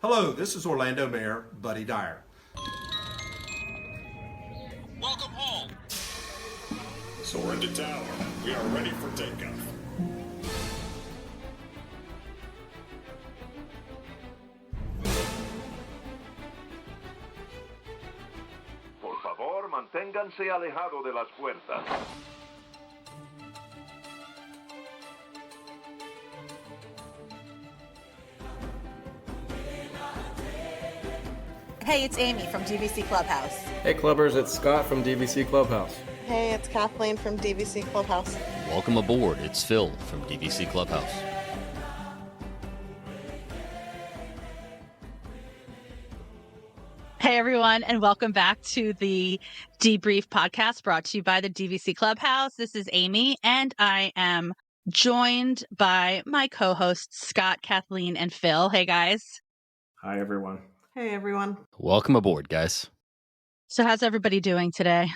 Hello, this is Orlando Mayor Buddy Dyer. Welcome home. Soar into tower. We are ready for takeoff. Por favor, manténganse alejado de las puertas. Hey, it's Amy from DVC Clubhouse. Hey Clubbers, it's Scott from DVC Clubhouse. Hey, it's Kathleen from DVC Clubhouse. Welcome aboard. It's Phil from DVC Clubhouse. Hey, everyone, and welcome back to the Debrief podcast brought to you by the DVC Clubhouse. This is Amy, and I am joined by my co-hosts, Scott, Kathleen, and Phil. Hey, guys. Hi everyone. Hey, everyone. Welcome aboard, guys. So how's everybody doing today?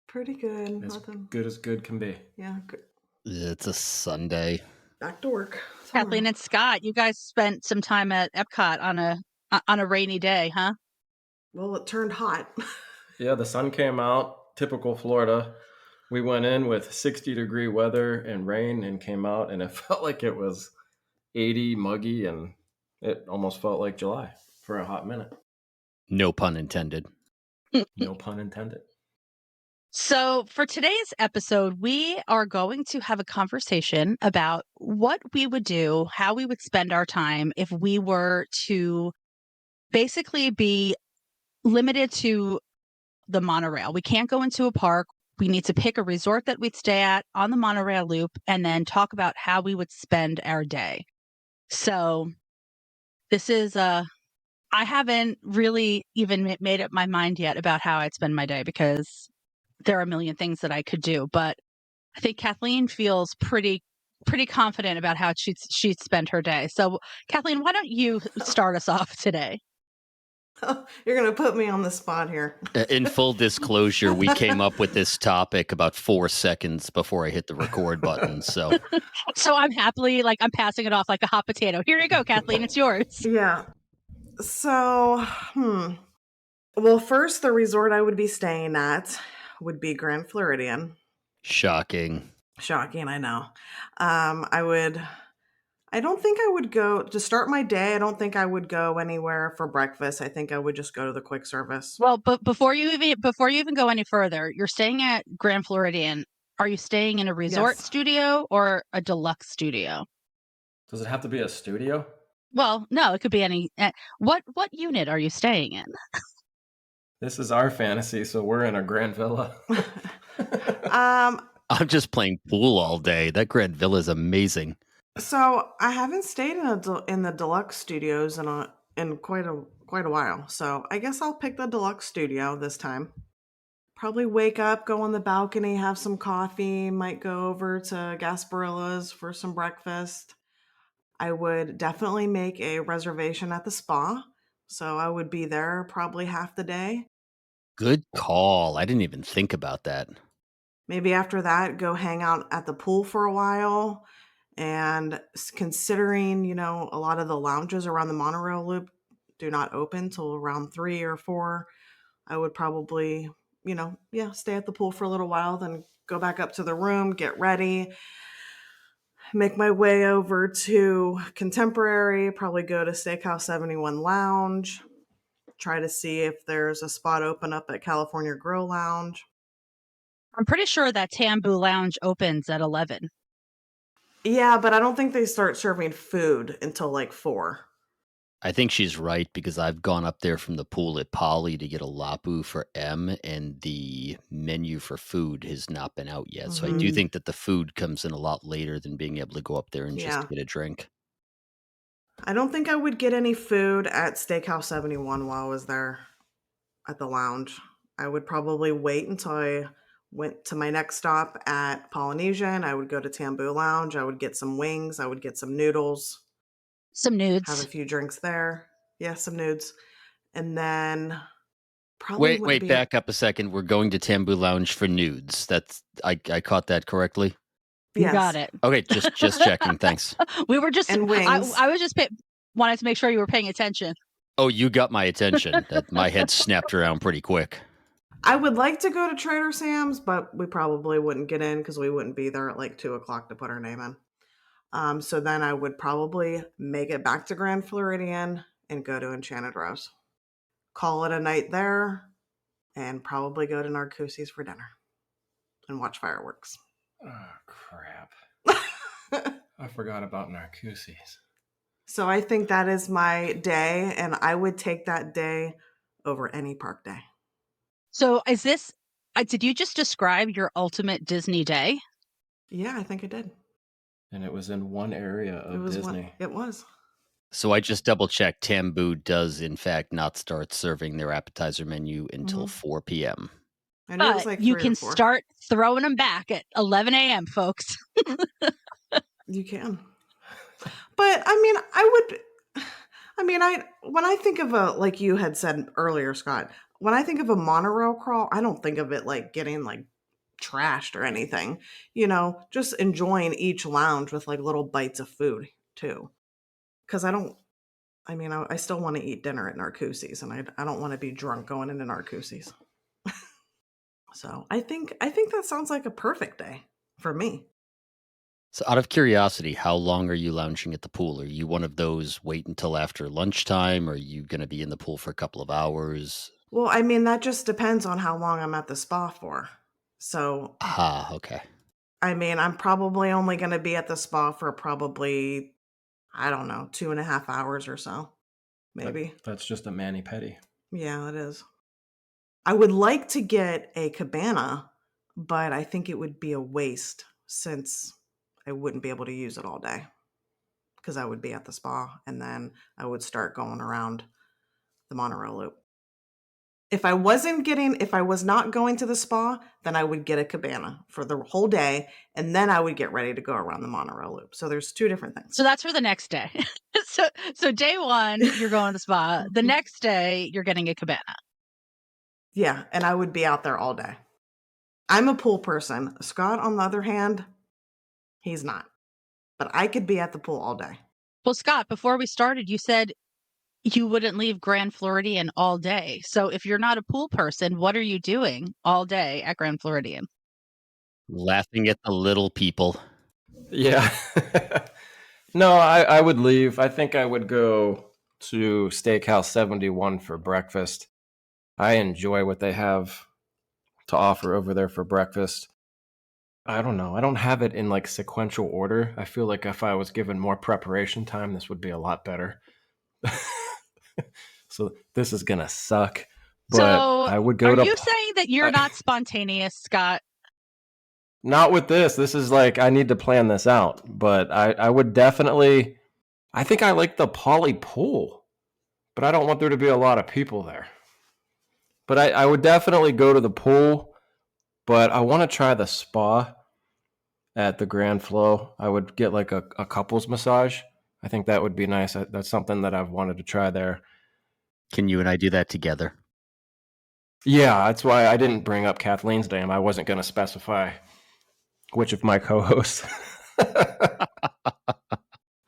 Pretty good. As Nothing. good as good can be. Yeah, good. It's a Sunday. Back to work. Kathleen and Scott, you guys spent some time at Epcot on a rainy day, huh? Well, it turned hot. Yeah, the sun came out, typical Florida. We went in with 60-degree weather and rain and came out and it felt like it was 80, muggy, and it almost felt like July for a hot minute. No pun intended. No pun intended. So for today's episode, we are going to have a conversation about what we would do, how we would spend our time if we were to basically be limited to the monorail. We can't go into a park. We need to pick a resort that we'd stay at on the monorail loop and then talk about how we would spend our day. So this is I haven't really even made up my mind yet about how I'd spend my day because there are a million things that I could do. But I think Kathleen feels pretty confident about how she'd spend her day. So Kathleen, why don't you start us off today? You're going to put me on the spot here. In full disclosure, we came up with this topic about 4 seconds before I hit the record button. So I'm happily, I'm passing it off like a hot potato. Here you go, Kathleen. It's yours. Yeah. So, well, first, the resort I would be staying at would be Grand Floridian. shocking. Shocking, I know. I don't think I would go to start my day. I don't think I would go anywhere for breakfast. I think I would just go to the quick service. Well, but before you even go any further, you're staying at Grand Floridian. Are you staying in a resort Yes. studio or a deluxe studio? Does it have to be a studio? Well, no, it could be any. What unit are you staying in? This is our fantasy, so we're in a grand villa. I'm just playing pool all day. That Grand Villa is amazing. So I haven't stayed in the deluxe studios in quite a while. So I guess I'll pick the deluxe studio this time. Probably wake up, go on the balcony, have some coffee. Might go over to Gasparilla's for some breakfast. I would definitely make a reservation at the spa. So I would be there probably half the day. Good call. I didn't even think about that. Maybe after that, go hang out at the pool for a while. And considering, a lot of the lounges around the monorail loop do not open till around 3 or 4, I would probably, stay at the pool for a little while, then go back up to the room, get ready, make my way over to Contemporary, probably go to Steakhouse 71 Lounge, try to see if there's a spot open up at California Grill Lounge. I'm pretty sure that Tambu Lounge opens at 11. Yeah, but I don't think they start serving food until like 4. I think she's right because I've gone up there from the pool at Poly to get a lapu for M, and the menu for food has not been out yet. So I do think that the food comes in a lot later than being able to go up there and just get a drink. I don't think I would get any food at Steakhouse 71 while I was there at the lounge. I would probably wait until I went to my next stop at Polynesian. I would go to Tambu Lounge. I would get some wings. I would get some noodles. Some nudes. Have a few drinks there. Yeah, some nudes. And then probably Wait, back up a second. We're going to Tambu Lounge for nudes. That's I caught that correctly? You got it. Okay, just checking. Thanks. We were just And wings. I was just wanted to make sure you were paying attention. Oh, you got my attention. That my head snapped around pretty quick. I would like to go to Trader Sam's, but we probably wouldn't get in because we wouldn't be there at like 2 o'clock to put our name in. So then I would probably make it back to Grand Floridian and go to Enchanted Rose. Call it a night there and probably go to Narcoossee's for dinner and watch fireworks. Oh, crap. I forgot about Narcoossee's. So I think that is my day, and I would take that day over any park day. So is this, did you just describe your ultimate Disney day? Yeah, I think I did. And it was in one area of Disney. It was. So I just double checked. Tambu does, in fact, not start serving their appetizer menu until 4 p.m. I know it was But like you 3 or can 4. start throwing them back at 11 a.m., folks. You can. But when I think of like you had said earlier, Scott, when I think of a monorail crawl, I don't think of it like getting like trashed or anything. Just enjoying each lounge with like little bites of food too. Because I still want to eat dinner at Narcoossee's, and I don't want to be drunk going into Narcoossee's. So I think that sounds like a perfect day for me. So out of curiosity, how long are you lounging at the pool? Are you one of those wait until after lunchtime? Or are you going to be in the pool for a couple of hours? Well, that just depends on how long I'm at the spa for. So, Okay. I'm probably only going to be at the spa for probably, I don't know, 2.5 hours or so. Maybe. That's just a mani-pedi. Yeah, it is. I would like to get a cabana, but I think it would be a waste since I wouldn't be able to use it all day because I would be at the spa and then I would start going around the monorail loop. If I was not going to the spa, then I would get a cabana for the whole day and then I would get ready to go around the monorail loop. So there's 2 different things. So that's for the next day. So day one, you're going to the spa. The next day, you're getting a cabana. Yeah, and I would be out there all day. I'm a pool person. Scott, on the other hand, he's not. But I could be at the pool all day. Well, Scott, before we started, you said you wouldn't leave Grand Floridian all day. So if you're not a pool person, what are you doing all day at Grand Floridian? Laughing at the little people. Yeah. No, I would leave. I think I would go to Steakhouse 71 for breakfast. I enjoy what they have to offer over there for breakfast. I don't know. I don't have it in like sequential order. I feel like if I was given more preparation time, this would be a lot better. So this is going to suck. But So I would go are to... you saying that you're not spontaneous, Scott? Not with this. This is like, I need to plan this out. But I would definitely... I think I like the Poly pool. But I don't want there to be a lot of people there. But I would definitely go to the pool. But I want to try the spa at the Grand Flow. I would get like a couples massage. I think that would be nice. That's something that I've wanted to try there. Can you and I do that together? Yeah, that's why I didn't bring up Kathleen's name. I wasn't going to specify which of my co-hosts.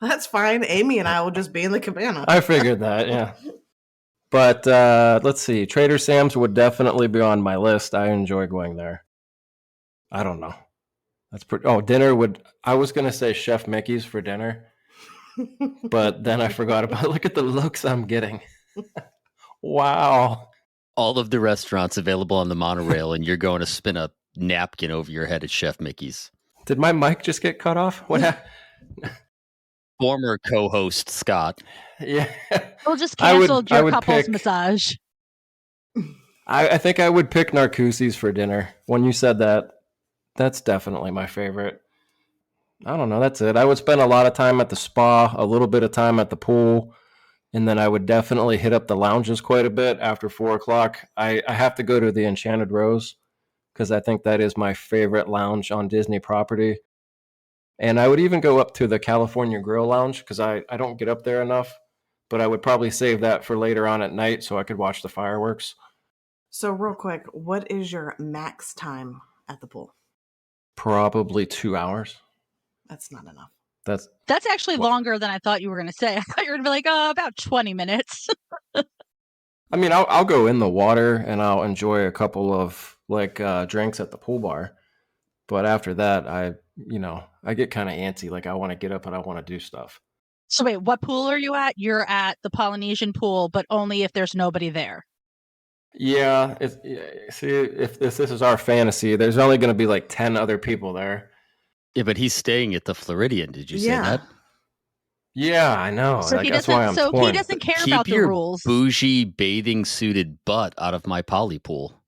That's fine. Amy and I will just be in the cabana. I figured that, yeah. But let's see. Trader Sam's would definitely be on my list. I enjoy going there. I don't know. That's pretty. Oh, dinner would. I was going to say Chef Mickey's for dinner. But then I forgot about it. Look at the looks I'm getting. Wow. All of the restaurants available on the monorail, and you're going to spin a napkin over your head at Chef Mickey's. Did my mic just get cut off? What happened? Former co-host Scott. Yeah. We'll just canceled your couples pick, massage. I think I would pick Narcoossee's for dinner. When you said that, that's definitely my favorite. I don't know. That's it. I would spend a lot of time at the spa, a little bit of time at the pool, and then I would definitely hit up the lounges quite a bit after 4 o'clock. I have to go to the Enchanted Rose because I think that is my favorite lounge on Disney property. And I would even go up to the California Grill Lounge because I don't get up there enough, but I would probably save that for later on at night so I could watch the fireworks. So real quick, what is your max time at the pool? Probably 2 hours. That's not enough. That's actually longer than I thought you were going to say. I thought you were going to be like, oh, about 20 minutes. I mean, I'll go in the water and I'll enjoy a couple of drinks at the pool bar. But after that, I get kind of antsy. Like I want to get up and I want to do stuff. So wait, what pool are you at? You're at the Polynesian pool, but only if there's nobody there. Yeah. See, if this is our fantasy, there's only going to be like 10 other people there. Yeah, but he's staying at the Floridian. Did you say that? Yeah, I know. So that's why I'm torn. he doesn't care Keep about the your rules. bougie bathing suited butt out of my poly pool.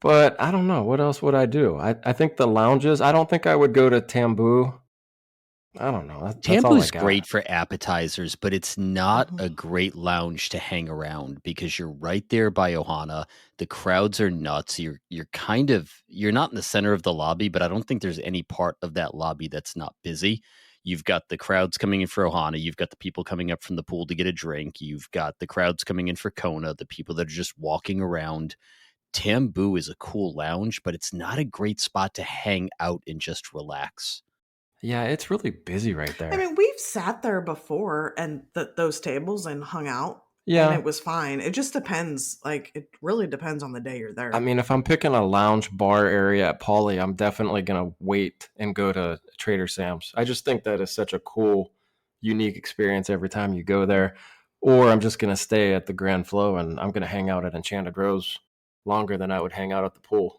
But I don't know. What else would I do? I think the lounges, I don't think I would go to Tambu. I don't know. That's all I Tambu's got. great for appetizers, but it's not a great lounge to hang around because you're right there by Ohana. The crowds are nuts. You're not in the center of the lobby, but I don't think there's any part of that lobby that's not busy. You've got the crowds coming in for Ohana. You've got the people coming up from the pool to get a drink. You've got the crowds coming in for Kona, the people that are just walking around. Tambu is a cool lounge, but it's not a great spot to hang out and just relax. Yeah, it's really busy right there. I mean, we've sat there before and those tables and hung out. Yeah. And it was fine. It just depends. Like, it really depends on the day you're there. I mean, if I'm picking a lounge bar area at Poly, I'm definitely going to wait and go to Trader Sam's. I just think that is such a cool, unique experience every time you go there. Or I'm just going to stay at the Grand Flow and I'm going to hang out at Enchanted Rose longer than I would hang out at the pool.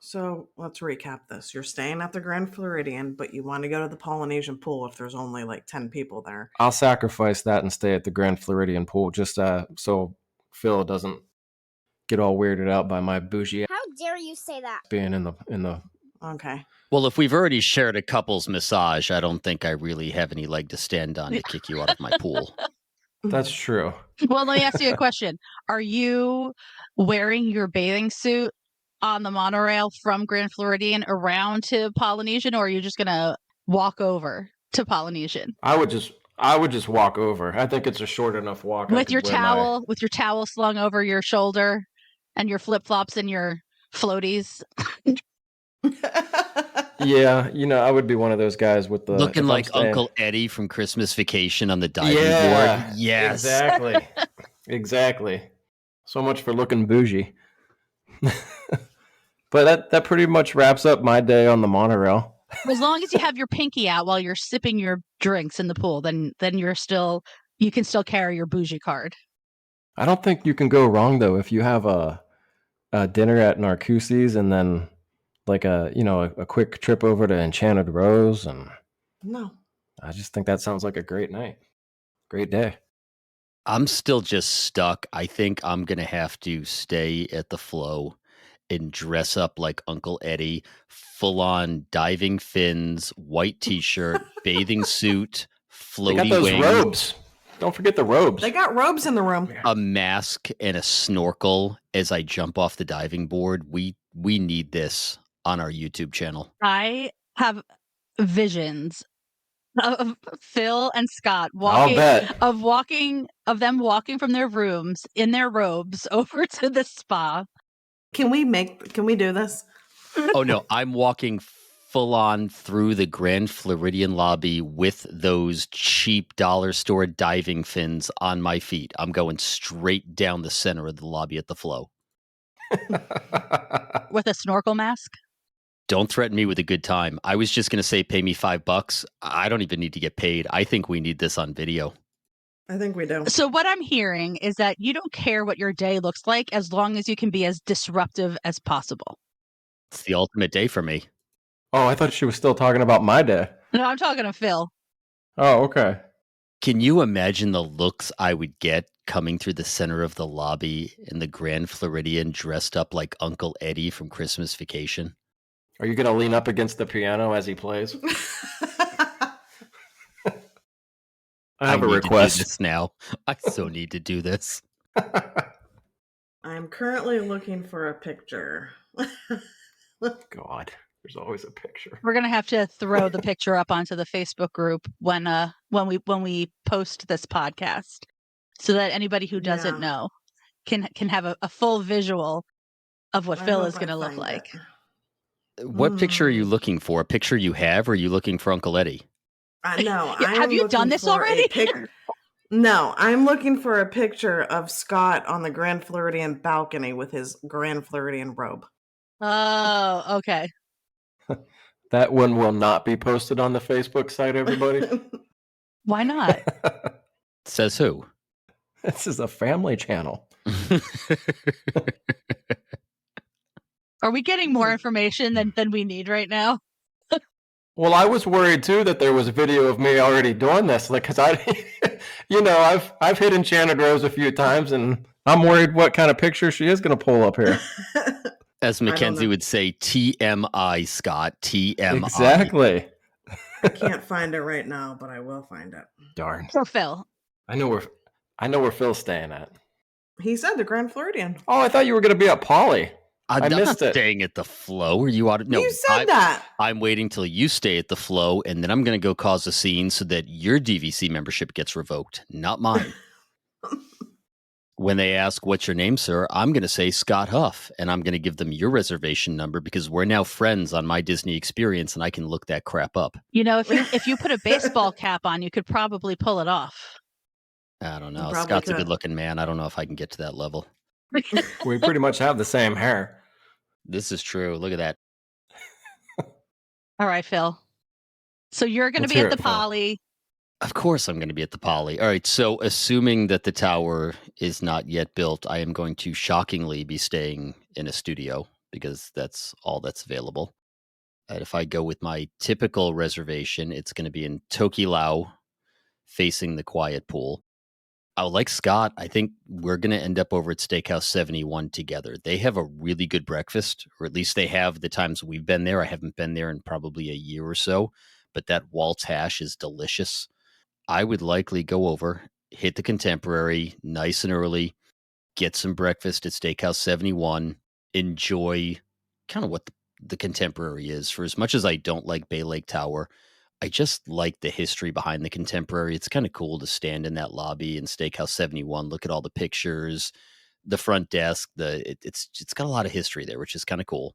So let's recap this. You're staying at the Grand Floridian, but you want to go to the Polynesian pool if there's only like 10 people there. I'll sacrifice that and stay at the Grand Floridian pool just so Phil doesn't get all weirded out by my bougie. How dare you say that? Being in the. Okay. Well, if we've already shared a couple's massage, I don't think I really have any leg to stand on to kick you out of my pool. That's true. Well, let me ask you a question. Are you wearing your bathing suit on the monorail from Grand Floridian around to Polynesian, or are you just going to walk over to Polynesian? I would just walk over. I think it's a short enough walk. With your towel slung over your shoulder and your flip-flops and your floaties. Yeah, I would be one of those guys with the looking like Uncle Eddie from Christmas Vacation on the diving board. Yes, exactly. So much for looking bougie. But that pretty much wraps up my day on the monorail. As long as you have your pinky out while you're sipping your drinks in the pool, then you can still carry your bougie card. I don't think you can go wrong though if you have a dinner at Narcoossee's and then like a quick trip over to Enchanted Rose. And no, I just think that sounds like a great night, great day. I'm still just stuck. I think I'm gonna have to stay at the Flow and dress up like Uncle Eddie, full on diving fins, white t-shirt, bathing suit, floaty they got those wing, robes. Don't forget the robes. They got robes in the room. a mask, and a snorkel as I jump off the diving board. We need this on our YouTube channel. I have visions of Phil and Scott walking of them walking from their rooms in their robes over to the spa. Can we do this? Oh no, I'm walking full on through the Grand Floridian lobby with those cheap dollar store diving fins on my feet. I'm going straight down the center of the lobby at the Flow. With a snorkel mask? Don't threaten me with a good time. I was just going to say pay me $5. I don't even need to get paid. I think we need this on video. I think we do. So what I'm hearing is that you don't care what your day looks like as long as you can be as disruptive as possible. It's the ultimate day for me. Oh, I thought she was still talking about my day. No, I'm talking to Phil. Oh, okay. Can you imagine the looks I would get coming through the center of the lobby in the Grand Floridian dressed up like Uncle Eddie from Christmas Vacation? Are you going to lean up against the piano as he plays? I have a request. To do this now. I so need to do this. I'm currently looking for a picture. God, there's always a picture. We're gonna have to throw the picture up onto the Facebook group when we post this podcast, so that anybody who doesn't know can have a full visual of what Phil is gonna look like. What picture are you looking for? A picture you have, or are you looking for Uncle Eddie? No, Yeah, I have am you done looking this for a already? No, I'm looking for a picture of Scott on the Grand Floridian balcony with his Grand Floridian robe. Oh, okay. That one will not be posted on the Facebook site, everybody. Why not? Says who? This is a family channel. Are we getting more information than we need right now? Well, I was worried too that there was a video of me already doing this, like, because I've hit Enchanted Rose a few times, and I'm worried what kind of picture she is going to pull up here. As Mackenzie would say, TMI, Scott. TMI. Exactly. I can't find it right now, but I will find it. Darn. For Phil. I know where Phil's staying at. He said the Grand Floridian. Oh, I thought you were going to be at Polly. I I'm missed not it. staying at the Flow. Are you out of? No, You said that. I'm waiting till you stay at the Flow, and then I'm going to go cause a scene so that your DVC membership gets revoked, not mine. When they ask, "What's your name, sir?" I'm going to say Scott Huff, and I'm going to give them your reservation number because we're now friends on my Disney experience, and I can look that crap up. You know, if you put a baseball cap on, you could probably pull it off. I don't know. probably Scott's a could. good-looking man. I don't know if I can get to that level. We pretty much have the same hair. This is true. Look at that. All right, Phil. So you're going to Let's be hear at the it, Phil. Poly. Of course I'm going to be at the Poly. All right, so assuming that the tower is not yet built, I am going to shockingly be staying in a studio because that's all that's available. And if I go with my typical reservation, it's going to be in Tokelau, facing the quiet pool. Like Scott, I think we're going to end up over at Steakhouse 71 together. They have a really good breakfast, or at least they have the times we've been there. I haven't been there in probably a year or so, but that Waltz hash is delicious. I would likely go over, hit the Contemporary nice and early, get some breakfast at Steakhouse 71, enjoy kind of what the Contemporary is. For as much as I don't like Bay Lake Tower, I just like the history behind the Contemporary. It's kind of cool to stand in that lobby in Steakhouse 71, look at all the pictures, the front desk. It's got a lot of history there, which is kind of cool.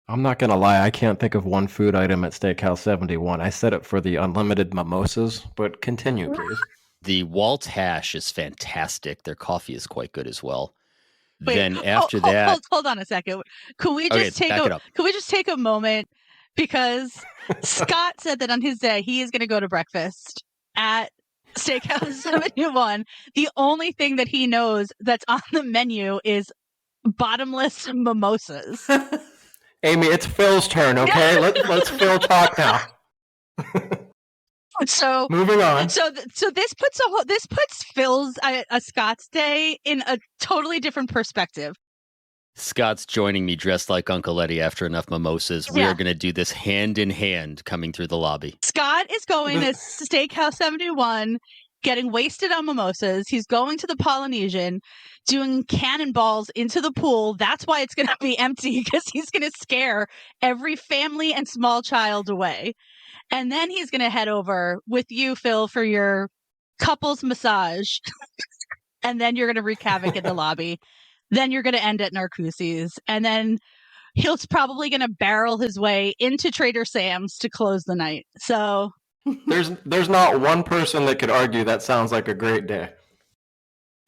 I'm not going to lie. I can't think of one food item at Steakhouse 71. I set it for the unlimited mimosas, but continue, please. The Walt hash is fantastic. Their coffee is quite good as well. Wait, Then after that, hold on a second. Could we just take a moment, because Scott said that on his day he is going to go to breakfast at Steakhouse 71. The only thing that he knows that's on the menu is bottomless mimosas. Amy, it's Phil's turn, okay? Let's Phil talk now. So moving on. So this puts Phil's Scott's day in a totally different perspective. Scott's joining me dressed like Uncle Eddie after enough mimosas. We Yeah. are going to do this hand in hand coming through the lobby. Scott is going to Steakhouse 71, getting wasted on mimosas. He's going to the Polynesian, doing cannonballs into the pool. That's why it's going to be empty, because he's going to scare every family and small child away. And then he's going to head over with you, Phil, for your couples massage. And then you're going to wreak havoc in the lobby. Then you're going to end at Narcoossee's. And then he's probably going to barrel his way into Trader Sam's to close the night. So there's not one person that could argue that sounds like a great day.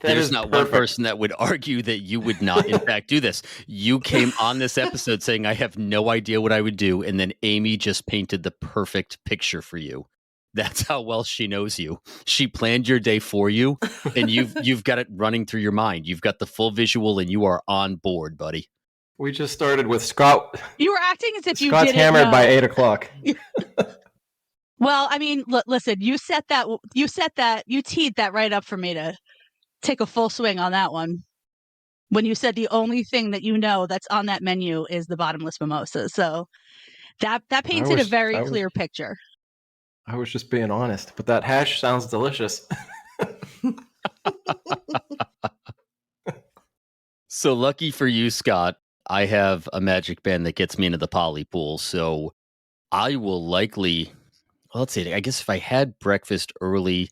There's not one person that would argue that you would not, in fact, do this. You came on this episode saying, I have no idea what I would do. And then Amy just painted the perfect picture for you. That's how well she knows you. She planned your day for you, and you've got it running through your mind. You've got the full visual, and you are on board, buddy. We just started with Scott. You were acting as if you Scott's didn't hammered know. by 8 o'clock. Well, I mean, listen, you teed that right up for me to take a full swing on that one. When you said the only thing that you know that's on that menu is the bottomless mimosa. So that painted a very clear picture. I was just being honest, but that hash sounds delicious. So lucky for you, Scott, I have a magic band that gets me into the poly pool. So I will likely, let's see, I guess if I had breakfast early,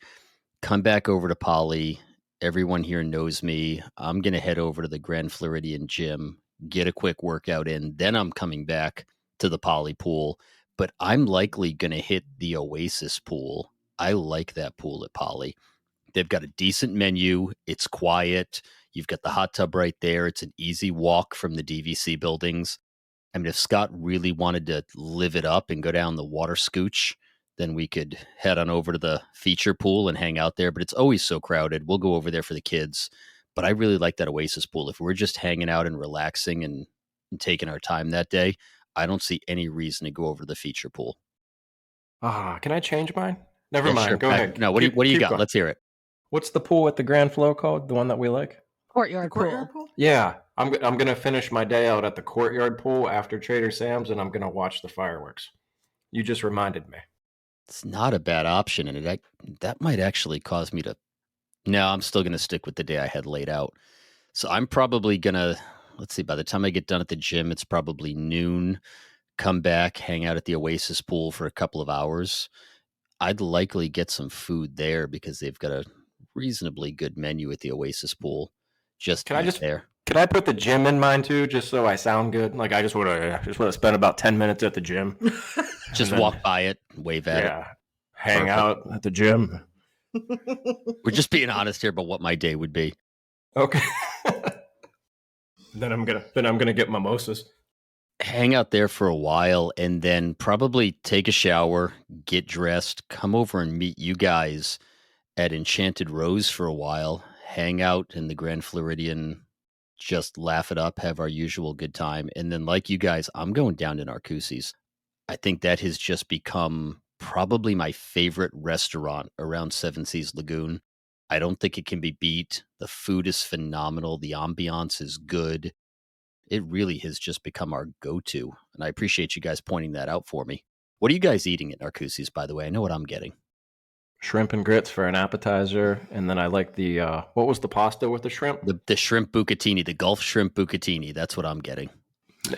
come back over to poly. Everyone here knows me. I'm going to head over to the Grand Floridian gym, get a quick workout in. Then I'm coming back to the Poly pool, but I'm likely going to hit the Oasis pool. I like that pool at Poly. They've got a decent menu. It's quiet. You've got the hot tub right there. It's an easy walk from the DVC buildings. I mean, if Scott really wanted to live it up and go down the water scooch, then we could head on over to the feature pool and hang out there. But it's always so crowded. We'll go over there for the kids. But I really like that Oasis pool. If we're just hanging out and relaxing and taking our time that day, I don't see any reason to go over to the feature pool. Can I change mine? Never Yeah, mind. sure. Go ahead. No, what do you got? Going. Let's hear it. What's the pool at the Grand Flow called? The one that we like? Courtyard, Courtyard pool. pool? Yeah, I'm going to finish my day out at the Courtyard pool after Trader Sam's, and I'm going to watch the fireworks. You just reminded me. It's not a bad option, and that might actually cause me to... No, I'm still going to stick with the day I had laid out. So I'm probably going to... Let's see, by the time I get done at the gym, it's probably noon. Come back, hang out at the Oasis pool for a couple of hours. I'd likely get some food there because they've got a reasonably good menu at the Oasis pool. Can I put the gym in mine too, just so I sound good? Like I just want to spend about 10 minutes at the gym. Just walk by it, wave at it. Hang out at the gym. We're just being honest here about what my day would be. Okay. Then I'm gonna get mimosas. Hang out there for a while and then probably take a shower, get dressed, come over and meet you guys at Enchanted Rose for a while, hang out in the Grand Floridian, just laugh it up, have our usual good time. And then like you guys, I'm going down to Narcoossee's. I think that has just become probably my favorite restaurant around Seven Seas Lagoon. I don't think it can be beat. The food is phenomenal. The ambiance is good. It really has just become our go-to. And I appreciate you guys pointing that out for me. What are you guys eating at Narcoossee's, by the way? I know what I'm getting. Shrimp and grits for an appetizer. And then I like the, what was the pasta with the shrimp? The shrimp bucatini, the Gulf shrimp bucatini. That's what I'm getting.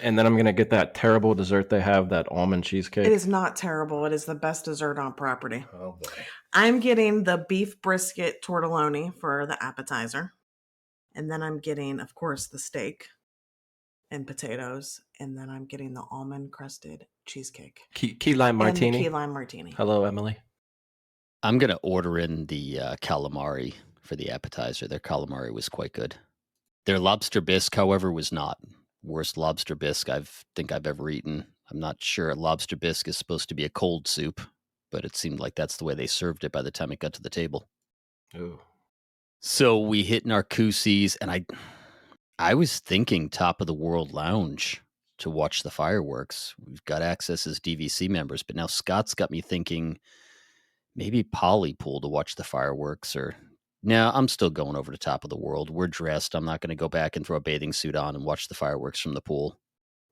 And then I'm going to get that terrible dessert they have, that almond cheesecake. It is not terrible. It is the best dessert on property. Oh, boy. I'm getting the beef brisket tortelloni for the appetizer. And then I'm getting, of course, the steak and potatoes. And then I'm getting the almond crusted cheesecake. Key lime martini. And the key lime martini. Hello, Emily. I'm going to order in the calamari for the appetizer. Their calamari was quite good. Their lobster bisque, however, was not. Worst lobster bisque I think I've ever eaten. I'm not sure a lobster bisque is supposed to be a cold soup, but it seemed like that's the way they served it by the time it got to the table. Ooh. So we hit Narcoossee's, and I was thinking Top of the World Lounge to watch the fireworks. We've got access as DVC members, but now Scott's got me thinking maybe Poly Pool to watch the fireworks, or... No, I'm still going over to Top of the World. We're dressed. I'm not going to go back and throw a bathing suit on and watch the fireworks from the pool.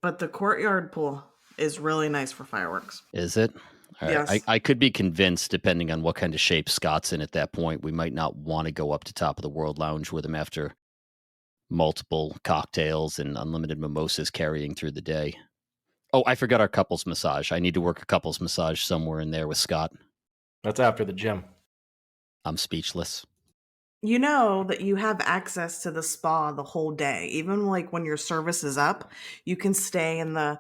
But the courtyard pool is really nice for fireworks. Is it? All right. Yes. I could be convinced, depending on what kind of shape Scott's in at that point. We might not want to go up to Top of the World Lounge with him after multiple cocktails and unlimited mimosas carrying through the day. Oh, I forgot our couples massage. I need to work a couples massage somewhere in there with Scott. That's after the gym. I'm speechless. You know that you have access to the spa the whole day. Even like when your service is up, you can stay in the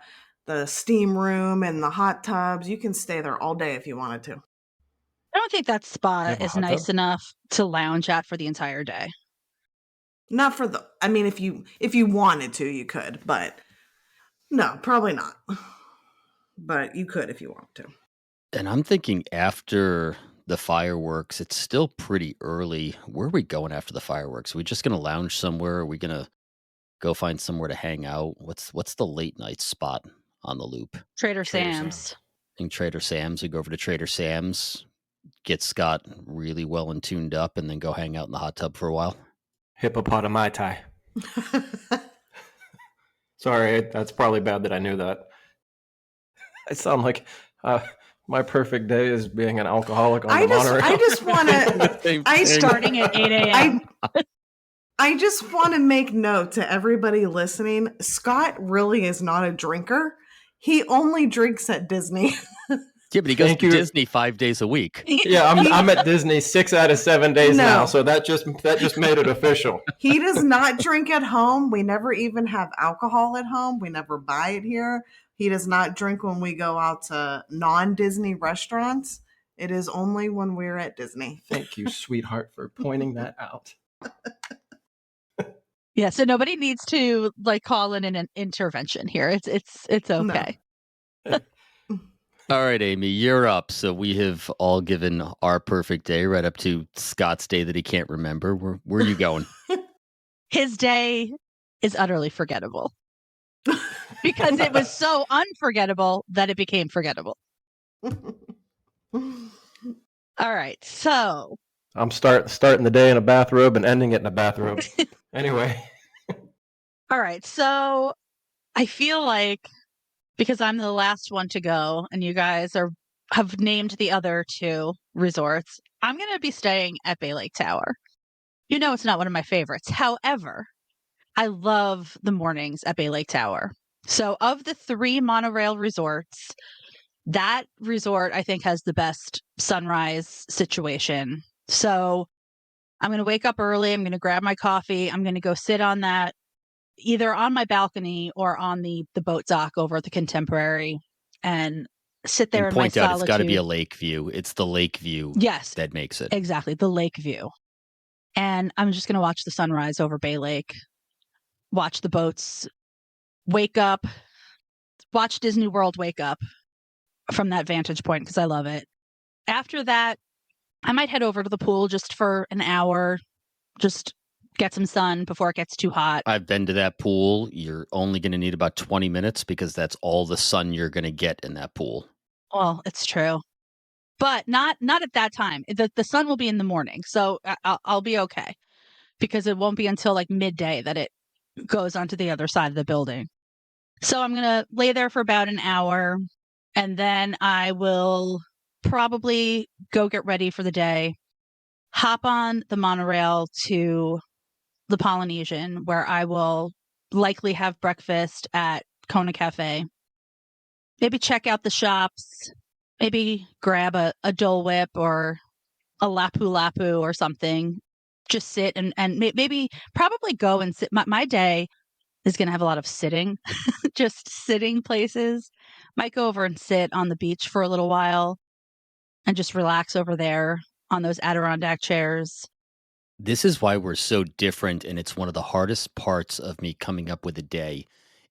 steam room and the hot tubs. You can stay there all day if you wanted to. I don't think that spa have a is hot nice tub? enough to lounge at for the entire day. Not for the, I mean, if you wanted to, you could, but no, probably not. But you could if you want to. And I'm thinking after the fireworks, it's still pretty early. Where are we going after the fireworks? Are we just going to lounge somewhere? Are we going to go find somewhere to hang out? What's the late night spot on the loop? Trader Trader Sam's. I think Trader Sam's. We go over to Trader Sam's, get Scott really well and tuned up, and then go hang out in the hot tub for a while. Hippopotami tie. Sorry, that's probably bad that I knew that. I sound like my perfect day is being an alcoholic on the monorail. I just want to. Starting at 8 a.m. I just want to make note to everybody listening. Scott really is not a drinker. He only drinks at Disney. Yeah, but he goes Thank to you. Disney 5 days a week. Yeah, I'm at Disney 6 out of 7 days No. now, so that just made it official. He does not drink at home. We never even have alcohol at home. We never buy it here. He does not drink when we go out to non-Disney restaurants. It is only when we're at Disney. Thank you, sweetheart, for pointing that out. Yeah, so nobody needs to like call in an intervention here. It's okay. No. All right, Amy, you're up. So we have all given our perfect day right up to Scott's day that he can't remember. Where are you going? His day is utterly forgettable because it was so unforgettable that it became forgettable. All right, so I'm starting the day in a bathrobe and ending it in a bathrobe. Anyway. all right, so I feel like because I'm the last one to go and you guys have named the other two resorts, I'm going to be staying at Bay Lake Tower. You know, it's not one of my favorites. However, I love the mornings at Bay Lake Tower. So of the 3 monorail resorts, that resort I think has the best sunrise situation. So I'm going to wake up early. I'm going to grab my coffee. I'm going to go sit on that, either on my balcony or on the boat dock over at the Contemporary, and sit there And in my point out, solitude. it's got to be a lake view. It's the lake view Yes, that makes it. exactly, the lake view. And I'm just going to watch the sunrise over Bay Lake, watch the boats wake up, watch Disney World wake up from that vantage point because I love it. After that, I might head over to the pool just for an hour, just get some sun before it gets too hot. I've been to that pool. You're only going to need about 20 minutes because that's all the sun you're going to get in that pool. Well, it's true. But not at that time. The sun will be in the morning, so I'll be okay because it won't be until like midday that it goes onto the other side of the building. So I'm going to lay there for about an hour, and then I will probably go get ready for the day, hop on the monorail to the Polynesian, where I will likely have breakfast at Kona Cafe, maybe check out the shops, maybe grab a Dole Whip or a Lapu Lapu or something, just sit and maybe probably go and sit. My day is going to have a lot of sitting, just sitting places. Might go over and sit on the beach for a little while and just relax over there on those Adirondack chairs. This is why we're so different, and it's one of the hardest parts of me coming up with a day.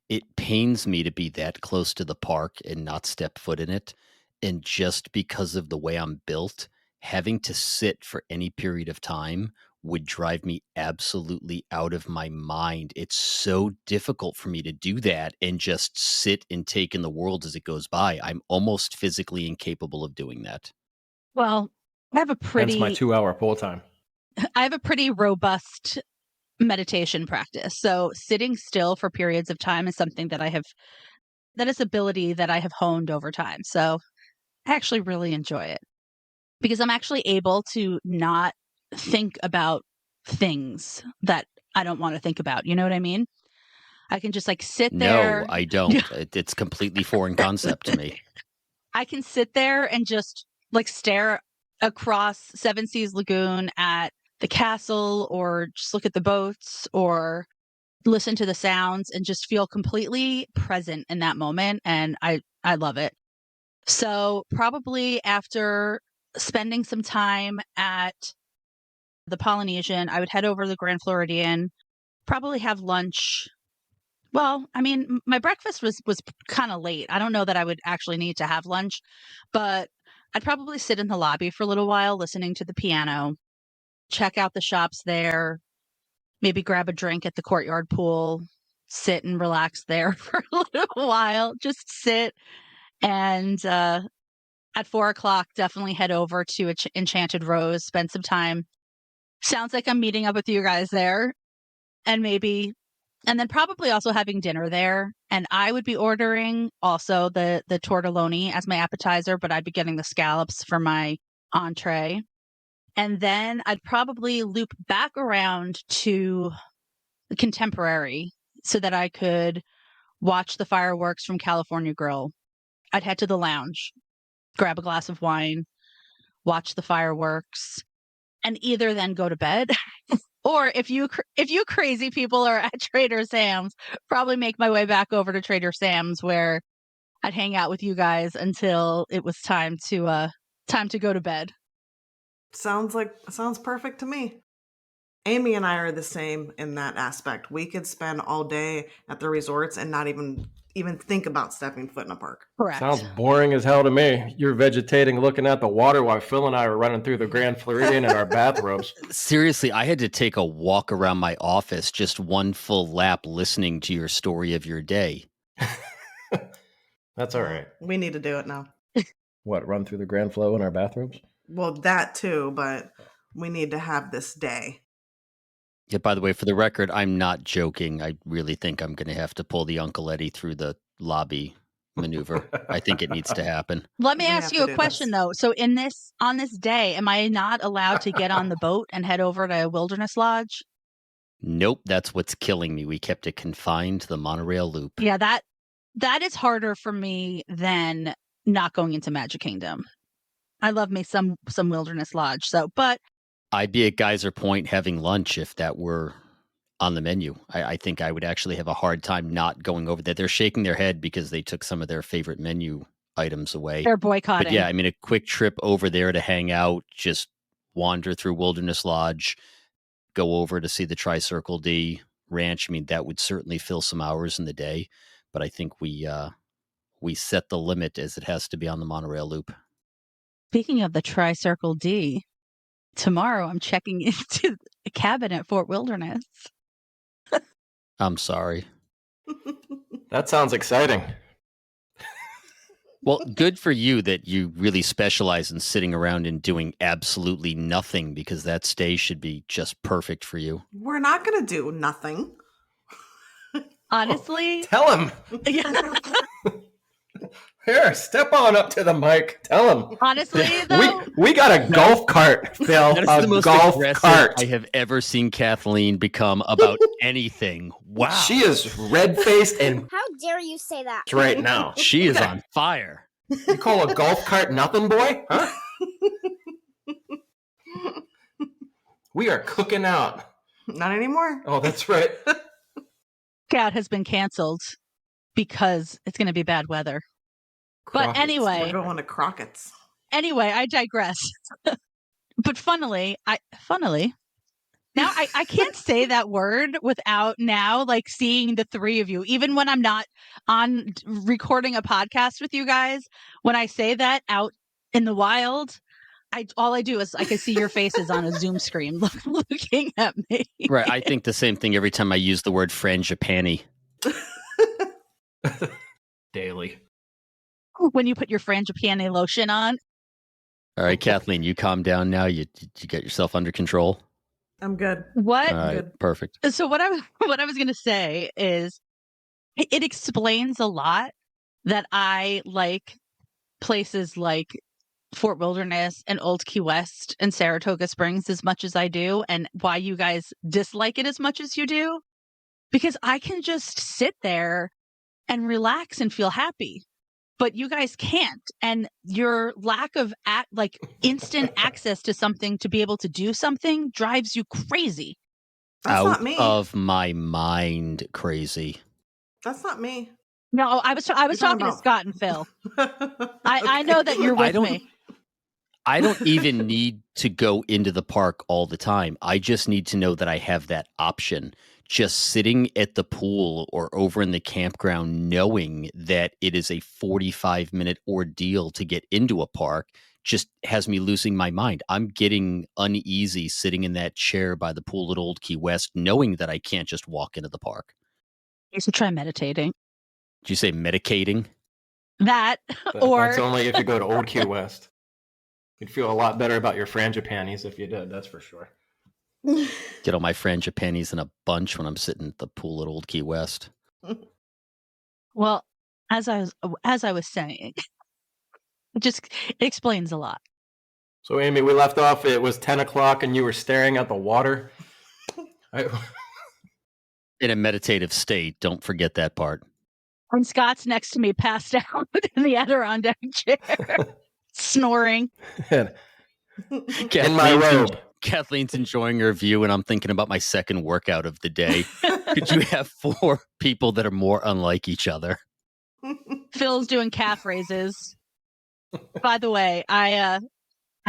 It pains me to be that close to the park and not step foot in it. And just because of the way I'm built, having to sit for any period of time would drive me absolutely out of my mind. It's so difficult for me to do that and just sit and take in the world as it goes by. I'm almost physically incapable of doing that. Well, I have a Hence my pretty 2-hour pool time. I have a pretty robust meditation practice. So sitting still for periods of time is something that is ability that I have honed over time. So I actually really enjoy it because I'm actually able to not think about things that I don't want to think about. You know what I mean? I can just like sit there. No, I don't. It's completely foreign concept to me. I can sit there and just like stare across Seven Seas Lagoon at the castle or just look at the boats or listen to the sounds and just feel completely present in that moment. And I love it. So probably after spending some time at the Polynesian, I would head over to the Grand Floridian, probably have lunch. Well, I mean, my breakfast was kind of late. I don't know that I would actually need to have lunch, but I'd probably sit in the lobby for a little while listening to the piano, check out the shops there, maybe grab a drink at the courtyard pool, sit and relax there for a little while, just sit. And at 4 o'clock, definitely head over to Enchanted Rose, spend some time. Sounds like I'm meeting up with you guys there. And then probably also having dinner there. And I would be ordering also the tortelloni as my appetizer, but I'd be getting the scallops for my entree. And then I'd probably loop back around to the Contemporary so that I could watch the fireworks from California Grill. I'd head to the lounge, grab a glass of wine, watch the fireworks, and either then go to bed or if you crazy people are at Trader Sam's, probably make my way back over to Trader Sam's where I'd hang out with you guys until it was time to go to bed. Sounds perfect to me. Amy and I are the same in that aspect. We could spend all day at the resorts and not even think about stepping foot in a park. Correct. Sounds boring as hell to me. You're vegetating, looking at the water while Phil and I are running through the Grand Floridian in our bathrobes. Seriously, I had to take a walk around my office, just one full lap listening to your story of your day. That's all right. We need to do it now. What, run through the Grand Flow in our bathrobes? Well, that too, but we need to have this day. Yeah, by the way, for the record, I'm not joking. I really think I'm going to have to pull the Uncle Eddie through the lobby maneuver. I think it needs to happen. Let me We ask have you to a do question this. though. So on this day, am I not allowed to get on the boat and head over to Wilderness Lodge? Nope, that's what's killing me. We kept it confined to the monorail loop. Yeah, that is harder for me than not going into Magic Kingdom. I love me some Wilderness Lodge. So, but I'd be at Geyser Point having lunch if that were on the menu. I think I would actually have a hard time not going over there. They're shaking their head because they took some of their favorite menu items away. they're boycotting. But yeah, I mean, a quick trip over there to hang out, just wander through Wilderness Lodge, go over to see the Tri-Circle D Ranch. I mean, that would certainly fill some hours in the day. But I think we set the limit as it has to be on the monorail loop. Speaking of the Tri-Circle D, tomorrow I'm checking into a cabin at Fort Wilderness. I'm sorry. That sounds exciting. Well, good for you that you really specialize in sitting around and doing absolutely nothing, because that stay should be just perfect for you. We're not going to do nothing. Honestly, Tell him. yeah. Here, step on up to the mic. Tell him. Honestly, though, We got a golf cart, Phil. That is A the most golf aggressive cart. I have ever seen Kathleen become about anything. Wow. She is red-faced and How dare you say that? right now. She is on fire. You call a golf cart nothing, boy? Huh? We are cooking out. Not anymore. Oh, that's right. Scout has been canceled because it's going to be bad weather. But Crockett's. anyway, We're going to Crockett's. I digress. But funnily, now I can't say that word without now like seeing the three of you. Even when I'm not on recording a podcast with you guys, when I say that out in the wild, all I do is I can see your faces on a Zoom screen looking at me. Right. I think the same thing every time I use the word frangipani. Daily. When you put your frangipani lotion on. All right, Kathleen, you calm down now. You get yourself under control. I'm good. What? All right, Good. perfect. So what I was going to say is it explains a lot that I like places like Fort Wilderness and Old Key West and Saratoga Springs as much as I do, and why you guys dislike it as much as you do, because I can just sit there and relax and feel happy. But you guys can't, and your lack of instant access to something to be able to do something drives you crazy. That's Out not me. of my mind, crazy. That's not me. No, I was talking to about- Scott and Phil. I know that you're with me. I don't even need to go into the park all the time. I just need to know that I have that option. Just sitting at the pool or over in the campground, knowing that it is a 45-minute ordeal to get into a park, just has me losing my mind. I'm getting uneasy sitting in that chair by the pool at Old Key West, knowing that I can't just walk into the park. You should try meditating. Did you say medicating? That, or That's only if you go to Old Key West. You'd feel a lot better about your frangipanis if you did, that's for sure. Get all my frangipanis in a bunch when I'm sitting at the pool at Old Key West. well, as I was saying, it explains a lot. So, Amy, we left off, it was 10 o'clock and you were staring at the water. In a meditative state, don't forget that part. And Scott's next to me, passed out in the Adirondack chair, snoring. In my robe. Kathleen's enjoying her view, and I'm thinking about my second workout of the day. Could you have 4 people that are more unlike each other? Phil's doing calf raises. By the way, I